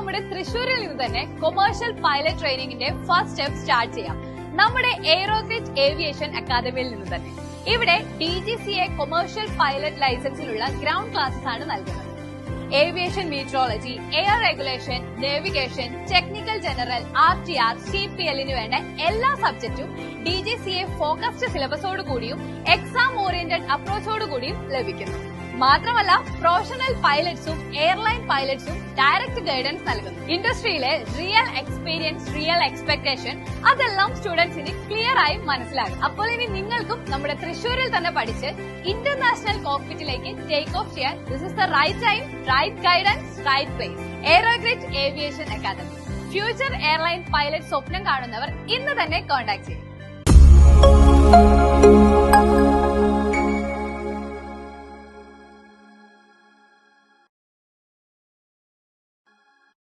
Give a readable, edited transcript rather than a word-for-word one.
നമ്മുടെ തൃശ്ശൂരിൽ നിന്ന് തന്നെ കൊമേഴ്ഷ്യൽ പൈലറ്റ് ട്രെയിനിങ്ങിന്റെ ഫസ്റ്റ് സ്റ്റെപ്പ് സ്റ്റാർട്ട് ചെയ്യാം. നമ്മുടെ എയ്റോഗ്രിഡ് ഏവിയേഷൻ അക്കാദമിയിൽ നിന്ന് തന്നെ. ഇവിടെ DGCA കൊമേഴ്ഷ്യൽ പൈലറ്റ് ലൈസൻസിലുള്ള ഗ്രൗണ്ട് ക്ലാസ്സസ് ആണ് നൽകുന്നത്. Aviation meteorology, air regulation, navigation, technical general, RTR, CPL വേണ്ട എല്ലാ സബ്ജക്റ്റും DGCA ഫോക്കസ്ഡ് സിലബസോട് കൂടിയും എക്സാം ഓറിയന്റഡ് അപ്രോച്ചോട് കൂടിയും ലഭിക്കുന്നു. മാത്രമല്ല പ്രൊഫഷണൽ പൈലറ്റ്സും എയർലൈൻ പൈലറ്റ്സും ഡയറക്റ്റ് ഗൈഡൻസ് നൽകുന്നു. ഇൻഡസ്ട്രിയിലെ റിയൽ എക്സ്പീരിയൻസ്, റിയൽ എക്സ്പെക്ടേഷൻ അതെല്ലാം സ്റ്റുഡൻസിന് ക്ലിയർ ആയി മനസ്സിലാകും. അപ്പോൾ ഇനി നിങ്ങൾക്കും നമ്മുടെ തൃശ്ശൂരിൽ തന്നെ പഠിച്ച് ഇന്റർനാഷണൽ കോക്പിറ്റിലേക്ക് ടേക്ക് ഓഫ് ചെയ്യാൻ this is the right time, right guidance, right place. Aerogrid aviation academy. Future airline pilot സ്വപ്നം കാണുന്നവർ ഇന്ന് തന്നെ കോൺടാക്ട് ചെയ്യും.